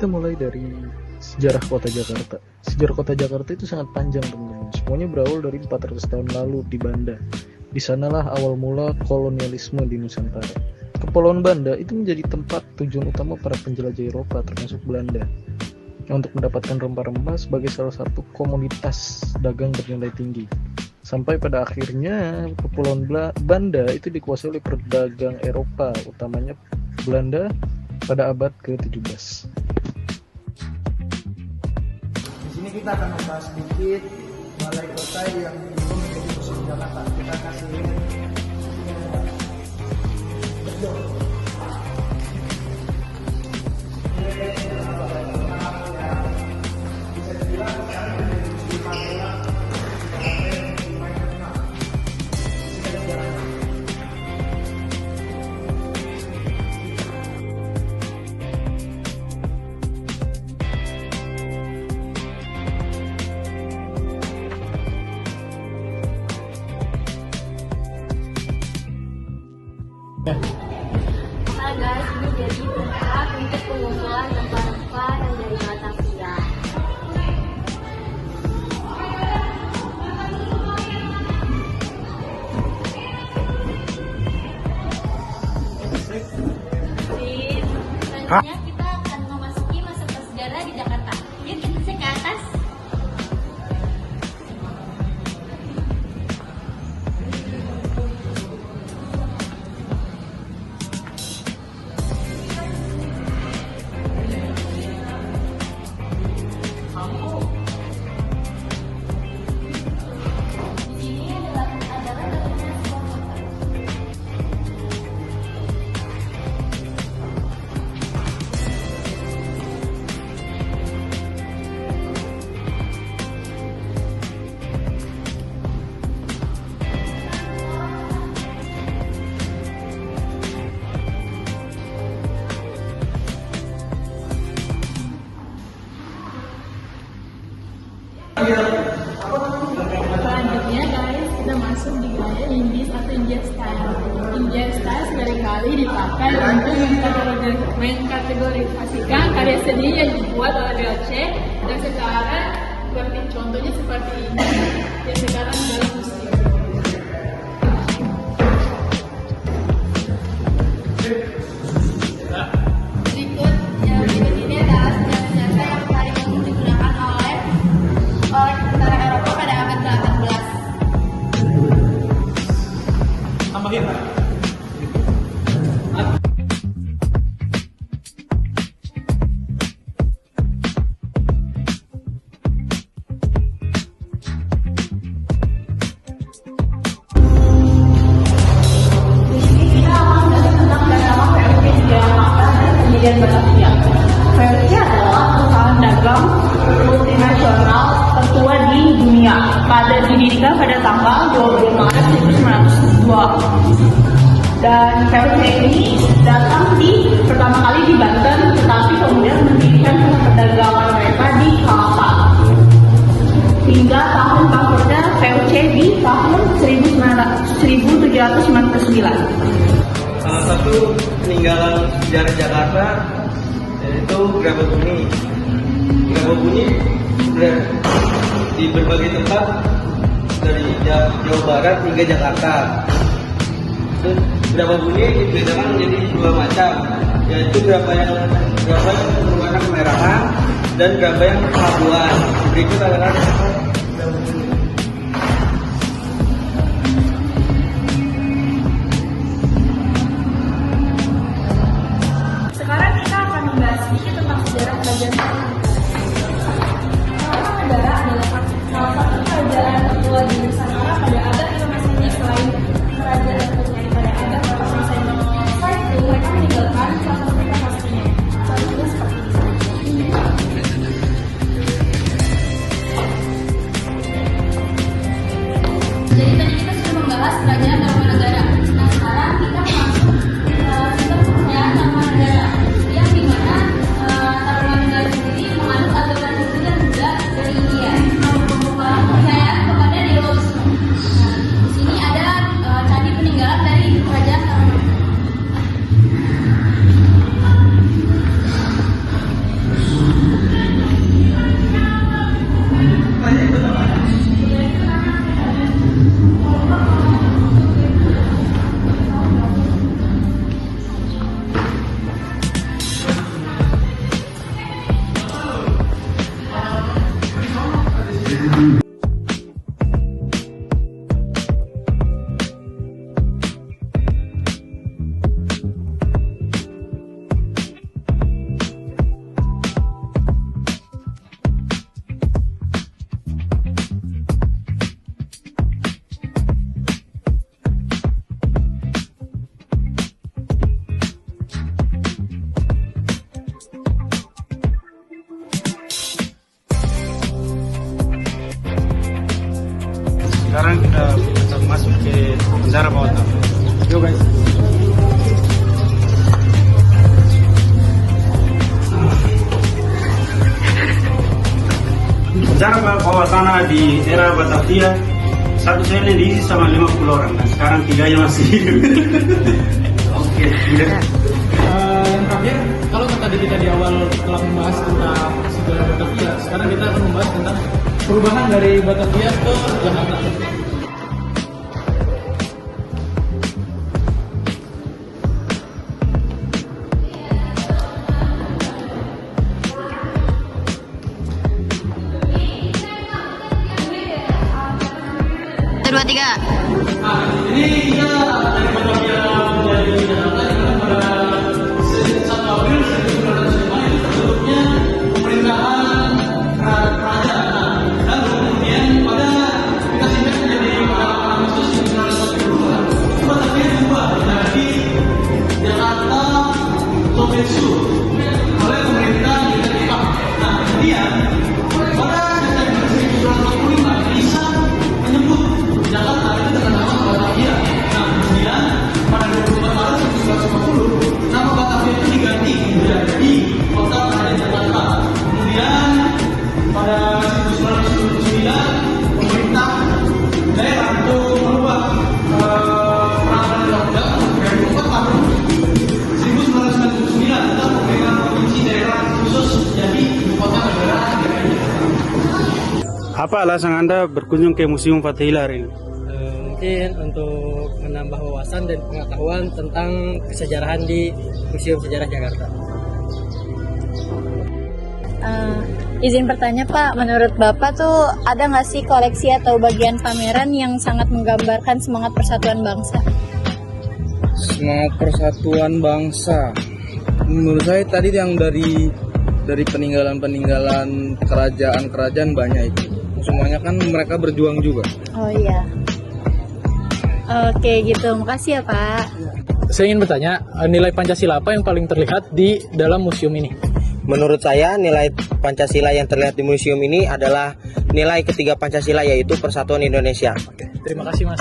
Kita mulai dari sejarah kota Jakarta. Sejarah kota Jakarta itu sangat panjang, teman-teman. Semuanya berawal dari 400 tahun lalu di Banda. Di sanalah awal mula kolonialisme di Nusantara. Kepulauan Banda itu menjadi tempat tujuan utama para penjelajah Eropa termasuk Belanda untuk mendapatkan rempah-rempah sebagai salah satu komoditas dagang bernilai tinggi. Sampai pada akhirnya Kepulauan Banda itu dikuasai oleh pedagang Eropa, utamanya Belanda pada abad ke-17. Di sini kita akan membahas sedikit balai kota yang belum menjadi museum Jakarta. Kita kasih Halo guys, ini jadi tempat untuk pengumpulan rempah-rempah yang dari Batavia. Selanjutnya kita akan memasuki masa prasejarah di Jakarta. Yuk kita cek ke atas. Selanjutnya guys, kita masuk di gaya Indies atau Indian Style. Indian Style seringkali dipakai untuk mengkategorisasikan karya seni yang dibuat oleh VOC dan sekarang contohnya seperti ini yang sekarang dalam museum. Berikut ini adalah senjata-senjata yang paling umum digunakan oleh tentara Eropa pada abad ke-18. tambahin. Kemudian Batavia. VOC adalah perusahaan dagang multinasional tertua di dunia. Didirikan pada tanggal 20 Maret 1902. Dan VOC ini datang pertama kali di Banten, tetapi kemudian mendirikan perdagangan mereka di Kalapa. Hingga tahun bangkrutnya VOC di tahun 1759. Salah satu peninggalan sejarah Jakarta yaitu Grababuni. Grababuni di berbagai tempat dari Jawa Barat hingga Jakarta. Grababuni dibedakan menjadi dua macam, yaitu graba yang berwarna kemerahan dan graba yang kelabuan. Berikut adalah Grababuni. Sekarang kita akan membahas sedikit tentang sejarah kerajaan Tarumanegara adalah salah satu kerajaan tertua di Nusantara pada abad ke-15 selain kerajaan tertua pada abad ke-15. Setelah itu mereka meninggalkan salah satu prestasinya. Selanjutnya seperti ini. masuk ke Bendara bawah tanah. Yuk guys. Bendara bawah tanah di era Batavia satu selnya diisi sama 50 orang. Nah, sekarang 3-nya masih hidup. Oke, udah. Yang terakhir, kalau tadi kita di awal telah membahas tentang sejarah Batavia, sekarang kita akan membahas tentang perubahan dari Batavia ke Jakarta. Dua, tiga. Ini kita dari Batavia menjadi Jakarta dengan pada 1 April 1905 itu terbentuknya pemerintahan kerajaan. Dan kemudian pada kita singkat menjadi pada Agustus 1942 Batavia berubah menjadi Jakarta Togetsu oleh pemerintah Jepang. Nah kemudian pada September 1945 bisa menyebut Jakarta itu dengan nama Batavia. Nah kemudian pada 24 Maret 1950 nama Batavia itu diganti menjadi Kota Raja Jakarta. Kemudian pada 1999 pemerintah daerah itu merubah peraturan undang-undang dari 4 tahun 1999 tentang pemerintahan provinsi daerah khusus jadi ibu kota negara DKI. Apa alasan Anda berkunjung ke Museum Fathahillah hari ini? Mungkin untuk menambah wawasan dan pengetahuan tentang kesejarahan di Museum Sejarah Jakarta. Izin bertanya Pak, menurut Bapak tuh ada nggak sih koleksi atau bagian pameran yang sangat menggambarkan semangat persatuan bangsa? Semangat persatuan bangsa, menurut saya tadi yang dari peninggalan kerajaan banyak itu, semuanya kan mereka berjuang juga. Oh iya. Oke gitu, makasih ya Pak. Saya ingin bertanya, nilai Pancasila apa yang paling terlihat di dalam museum ini? Menurut saya nilai Pancasila yang terlihat di museum ini adalah nilai ketiga Pancasila, yaitu Persatuan Indonesia. Terima kasih Mas.